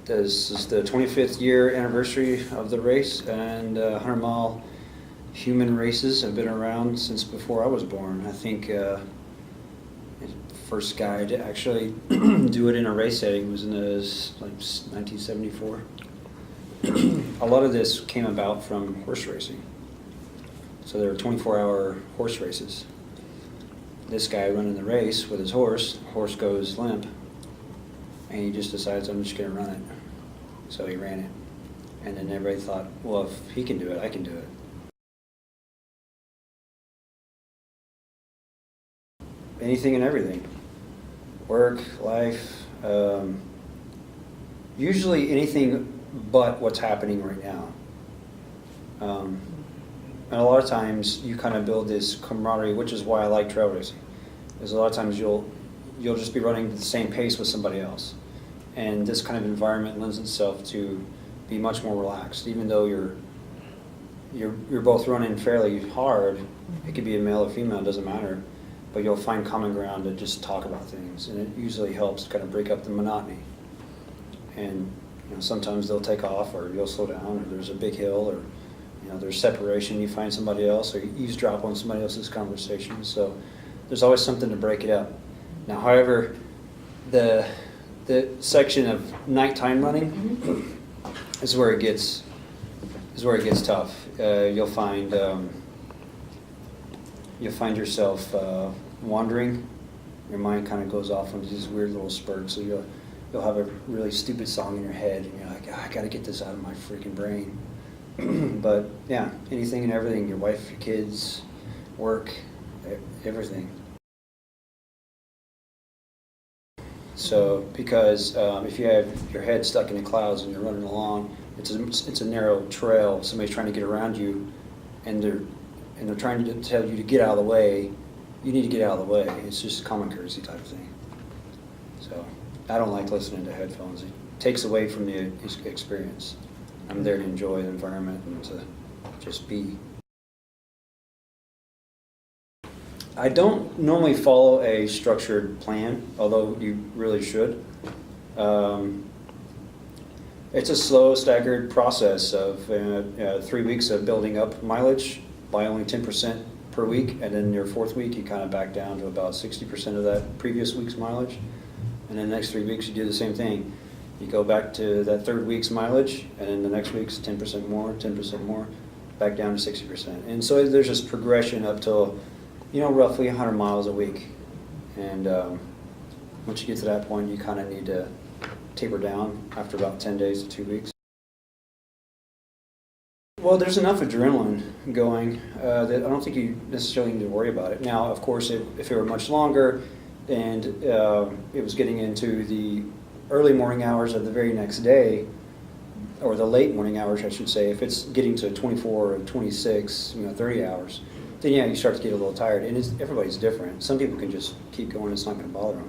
This is the 25th year anniversary of the race, and 100-mile human races have been around since before I was born. I think the first guy to actually do it in a race setting was in the, like 1974. A lot of this came about from horse racing. So there were 24-hour horse races. This guy running the race with his horse goes limp, and he just decides, I'm just going to run it. So he ran it. And then everybody thought, well, if he can do it, I can do it. Anything and everything. Work, life, usually anything but what's happening right now. And a lot of times you kind of build this camaraderie, which is why I like trail racing. Because a lot of times you'll just be running at the same pace with somebody else. And this kind of environment lends itself to be much more relaxed. Even though you're both running fairly hard, it could be a male or female, it doesn't matter. But you'll find common ground to just talk about things. And it usually helps to kind of break up the monotony. And sometimes they'll take off, or you'll slow down, or there's a big hill, or there's separation, you find somebody else, or you eavesdrop on somebody else's conversation. So there's always something to break it up. Now, however, the section of nighttime running is where it gets tough. You'll find yourself wandering. Your mind kind of goes off into these weird little spurts. So you'll have a really stupid song in your head, and you're like, I got to get this out of my freaking brain. But yeah, anything and everything, your wife, your kids, work, everything. So because if you have your head stuck in the clouds and you're running along, it's a narrow trail, somebody's trying to get around you, and they're trying to tell you to get out of the way, you need to get out of the way. It's just a common courtesy type of thing. So I don't like listening to headphones. It takes away from the experience. I'm there to enjoy the environment and to just be. I don't normally follow a structured plan, although you really should. It's a slow, staggered process of 3 weeks of building up mileage by only 10% per week, and then your fourth week you kind of back down to about 60% of that previous week's mileage, and then the next 3 weeks you do the same thing. You go back to that third week's mileage, and then the next week's 10% more, back down to 60%. And so there's this progression up till, roughly 100 miles a week. And once you get to that point, you kind of need to taper down after about 10 days to 2 weeks. Well, there's enough adrenaline going that I don't think you necessarily need to worry about it. Now, of course, if it were much longer and it was getting into the early morning hours of the very next day, or the late morning hours, I should say, if it's getting to 24 or 26, 30 hours, then yeah, you start to get a little tired. And everybody's different. Some people can just keep going, it's not going to bother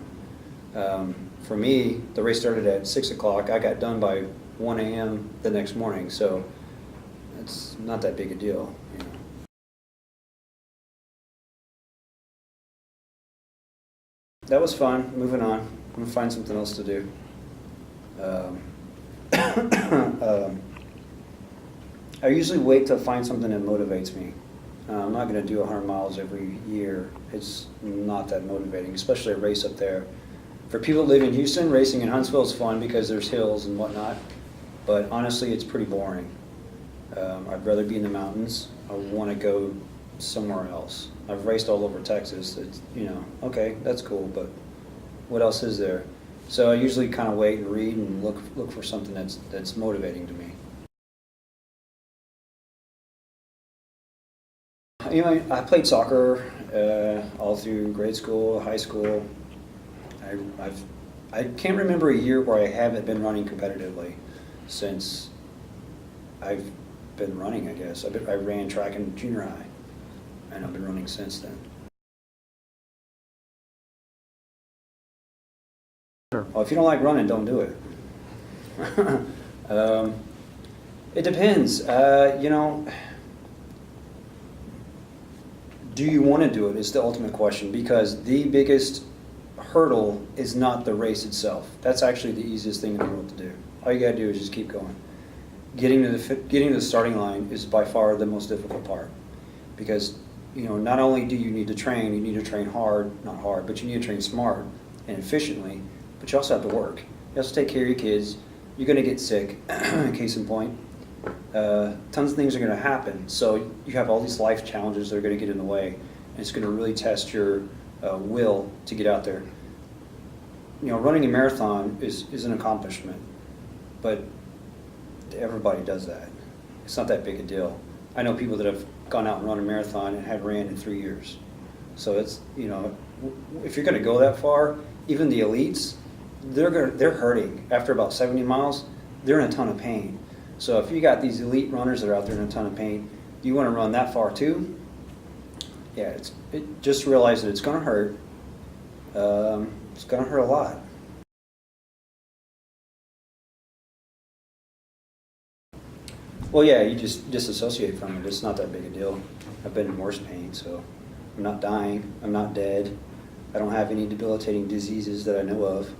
them. For me, the race started at 6 o'clock. I got done by 1 a.m. the next morning, so it's not that big a deal. That was fun. Moving on. I'm going to find something else to do. I usually wait to find something that motivates me. I'm not going to do 100 miles every year. It's not that motivating, especially a race up there. For people that live in Houston, racing in Huntsville is fun because there's hills and whatnot, but honestly it's pretty boring. I'd rather be in the mountains. I want to go somewhere else. I've raced all over Texas. It's, okay, that's cool, but what else is there? So I usually kind of wait and read and look for something that's motivating to me. I played soccer all through grade school, high school. I can't remember a year where I haven't been running competitively since I've been running, I guess. I ran track in junior high, and I've been running since then. Well, if you don't like running, don't do it. It depends. Do you want to do it is the ultimate question, because the biggest hurdle is not the race itself. That's actually the easiest thing in the world to do. All you gotta do is just keep going. Getting to the starting line is by far the most difficult part, because not only do you need to train, you need to train hard, not hard, but you need to train smart and efficiently, but you also have to work. You also take care of your kids. You're gonna get sick, case in point. Tons of things are gonna happen. So you have all these life challenges that are gonna get in the way, and it's gonna really test your will to get out there. Running a marathon is an accomplishment, but everybody does that. It's not that big a deal. I know people that have gone out and run a marathon and have ran in 3 years. So it's, if you're gonna go that far, even the elites, they're hurting. After about 70 miles, they're in a ton of pain. So if you got these elite runners that are out there in a ton of pain, do you wanna run that far too? Yeah, just realize that it's gonna hurt. It's gonna hurt a lot. Well, yeah, you just disassociate from it. It's not that big a deal. I've been in worse pain, so I'm not dying. I'm not dead. I don't have any debilitating diseases that I know of.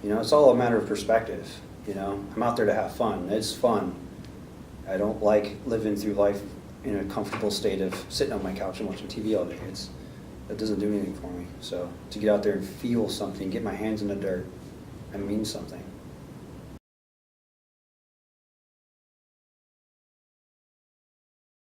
It's all a matter of perspective. I'm out there to have fun. It's fun. I don't like living through life in a comfortable state of sitting on my couch and watching TV all day. That doesn't do anything for me. So to get out there and feel something, get my hands in the dirt, that means something.